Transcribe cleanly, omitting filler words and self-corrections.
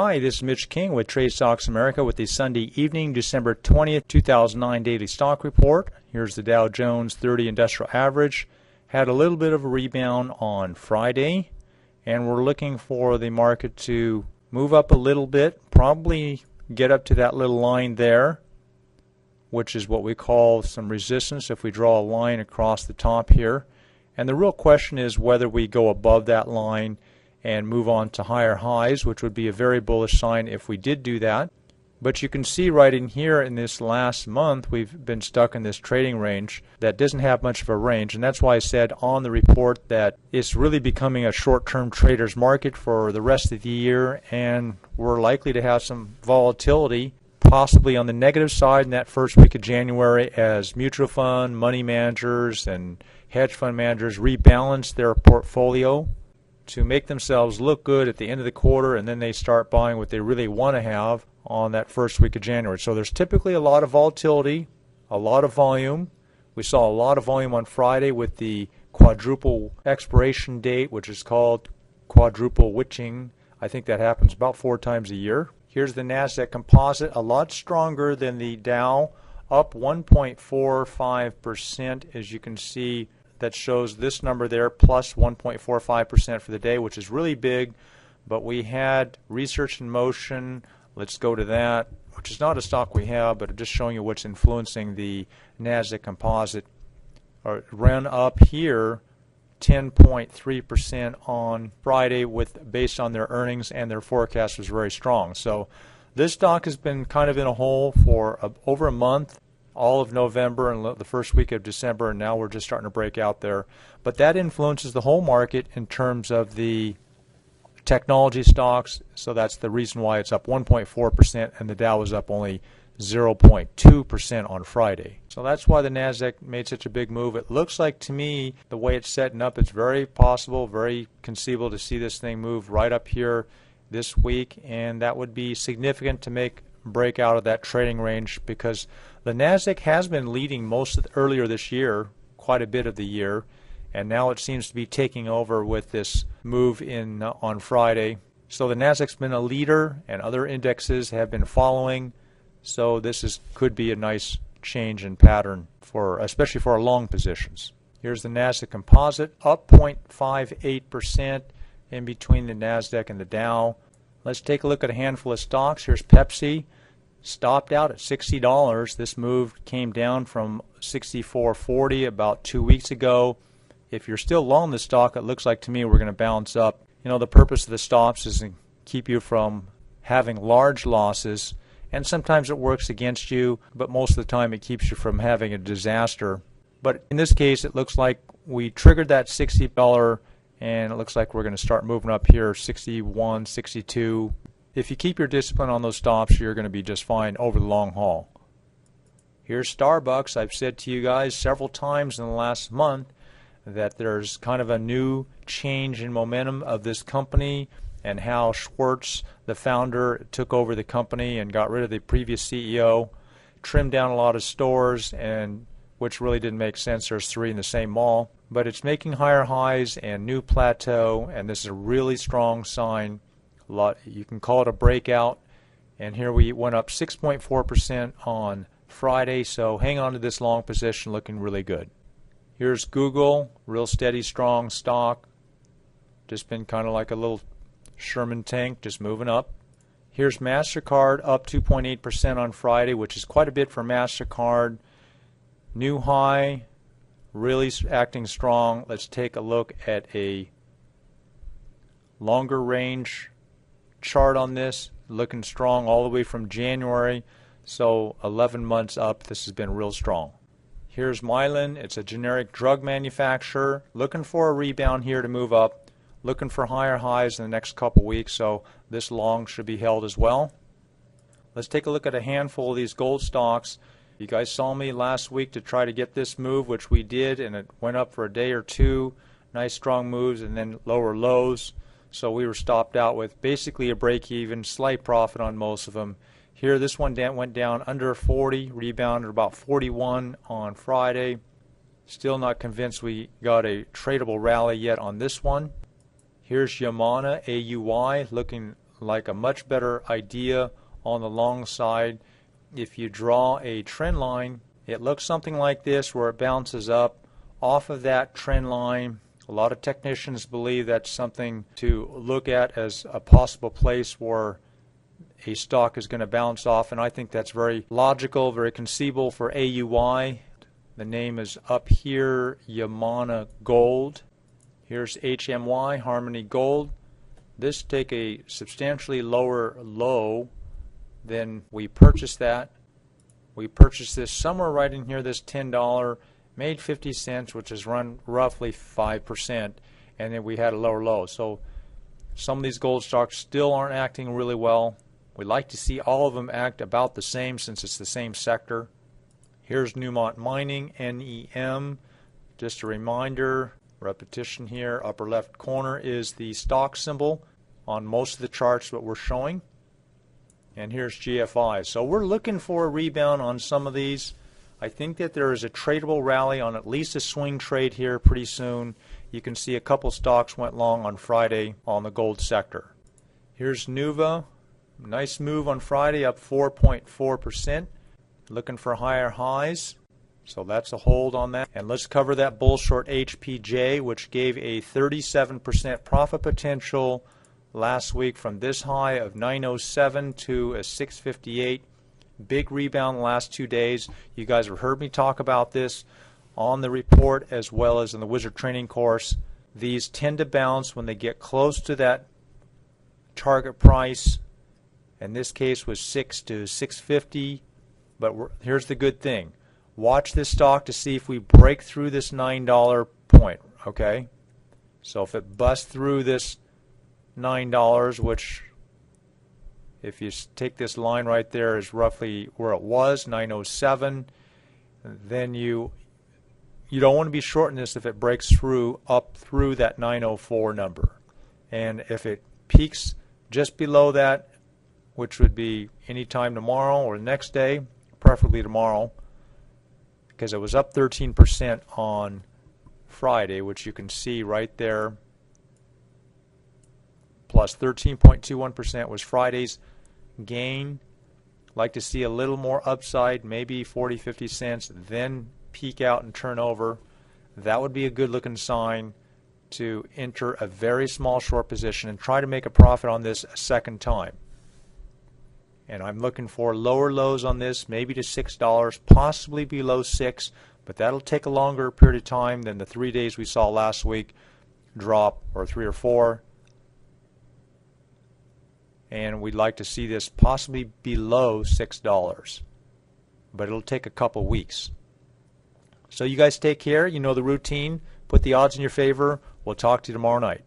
Hi, this is Mitch King with Trade Stocks America with the Sunday evening, December 20th, 2009 daily stock report. Here's the Dow Jones 30 Industrial Average. Had a little bit of a rebound on Friday, and we're looking for the market to move up a little bit, probably get up to that little line there, which is what we call some resistance if we draw a line across the top here. And the real question is whether we go above that line and move on to higher highs, which would be a very bullish sign if we did do that. But you can see right in here in this last month we've been stuck in this trading range that doesn't have much of a range, and that's why I said on the report that it's really becoming a short-term trader's market for the rest of the year, and we're likely to have some volatility possibly on the negative side in that first week of January as mutual fund, money managers, and hedge fund managers rebalance their portfolio to make themselves look good at the end of the quarter, and then they start buying what they really want to have on that first week of January. So there's typically a lot of volatility, a lot of volume. We saw a lot of volume on Friday with the quadruple expiration date, which is called quadruple witching. I think that happens about 4 times a year. Here's the NASDAQ composite, a lot stronger than the Dow, up 1.45%, as you can see. That shows this number there, plus 1.45% for the day, which is really big. But we had Research in Motion. Let's go to that, which is not a stock we have, but just showing you what's influencing the NASDAQ composite. Ran up here 10.3% on Friday based on their earnings, and their forecast was very strong. So this stock has been kind of in a hole for over a month. All of November and the first week of December, and now we're just starting to break out there. But that influences the whole market in terms of the technology stocks, so that's the reason why it's up 1.4%, and the Dow was up only 0.2% on Friday. So that's why the NASDAQ made such a big move. It looks like to me, the way it's setting up, it's very possible, very conceivable to see this thing move right up here this week, and that would be significant to break out of that trading range, because the NASDAQ has been leading earlier this year, quite a bit of the year, and now it seems to be taking over with this move on Friday. So the NASDAQ's been a leader, and other indexes have been following. So this could be a nice change in pattern especially for our long positions. Here's the NASDAQ composite, up 0.58% in between the NASDAQ and the Dow. Let's take a look at a handful of stocks. Here's Pepsi. Stopped out at $60. This move came down from $64.40 about 2 weeks ago. If you're still long the stock, it looks like to me we're going to bounce up. You know, the purpose of the stops is to keep you from having large losses, and sometimes it works against you, but most of the time it keeps you from having a disaster. But in this case, it looks like we triggered that $60, and it looks like we're going to start moving up here, 61, 62. If you keep your discipline on those stops, you're going to be just fine over the long haul. Here's Starbucks. I've said to you guys several times in the last month that there's kind of a new change in momentum of this company, and how Schwartz, the founder, took over the company and got rid of the previous CEO, trimmed down a lot of stores, and which really didn't make sense. There's 3 in the same mall. But it's making higher highs and new plateau, and this is a really strong sign. You can call it a breakout, and here we went up 6.4% on Friday, so hang on to this long position, looking really good. Here's Google, real steady, strong stock, just been kind of like a little Sherman tank, just moving up. Here's MasterCard, up 2.8% on Friday, which is quite a bit for MasterCard. New high, really acting strong. Let's take a look at a longer range chart on this, looking strong all the way from January, so 11 months up. This has been real strong. Here's Mylan. It's a generic drug manufacturer, looking for a rebound here to move up, looking for higher highs in the next couple weeks, so this long should be held as well. Let's take a look at a handful of these gold stocks. You guys saw me last week to try to get this move, which we did, and it went up for a day or two, nice strong moves, and then lower lows. So we were stopped out with basically a break-even, slight profit on most of them. Here, this one went down under 40, rebounded about 41 on Friday. Still not convinced we got a tradable rally yet on this one. Here's Yamana, AUY, looking like a much better idea on the long side. If you draw a trend line, it looks something like this where it bounces up off of that trend line. A lot of technicians believe that's something to look at as a possible place where a stock is going to bounce off, and I think that's very logical, very conceivable for AUY. The name is up here, Yamana Gold. Here's HMY, Harmony Gold. This take a substantially lower low than we purchased that. We purchased this somewhere right in here, this $10, made 50 cents, which has run roughly 5%, and then we had a lower low. So some of these gold stocks still aren't acting really well. We like to see all of them act about the same since it's the same sector. Here's Newmont Mining, NEM. Just a reminder, repetition here, upper left corner is the stock symbol on most of the charts that we're showing. And here's GFI. So we're looking for a rebound on some of these. I think that there is a tradable rally on at least a swing trade here pretty soon. You can see a couple stocks went long on Friday on the gold sector. Here's Nuva. Nice move on Friday, up 4.4%. Looking for higher highs. So that's a hold on that. And let's cover that bull short HPJ, which gave a 37% profit potential last week from this high of 907 to a 658. Big rebound the last 2 days. You guys have heard me talk about this on the report as well as in the Wizard training course. These tend to bounce when they get close to that target price. In this case was 6 to 650. But here's the good thing. Watch this stock to see if we break through this $9 point, okay? So if it busts through this $9, which if you take this line right there is roughly where it was, 907, then you don't want to be shorting this if it breaks through up through that 904 number. And if it peaks just below that, which would be any time tomorrow or the next day, preferably tomorrow, because it was up 13% on Friday, which you can see right there, plus 13.21% was Friday's gain. Like to see a little more upside, maybe 40, 50 cents, then peak out and turn over. That would be a good looking sign to enter a very small short position and try to make a profit on this a second time. And I'm looking for lower lows on this, maybe to $6, possibly below 6, but that'll take a longer period of time than the 3 days we saw last week drop, or 3 or 4. And we'd like to see this possibly below $6, but it'll take a couple weeks. So you guys take care. You know the routine. Put the odds in your favor. We'll talk to you tomorrow night.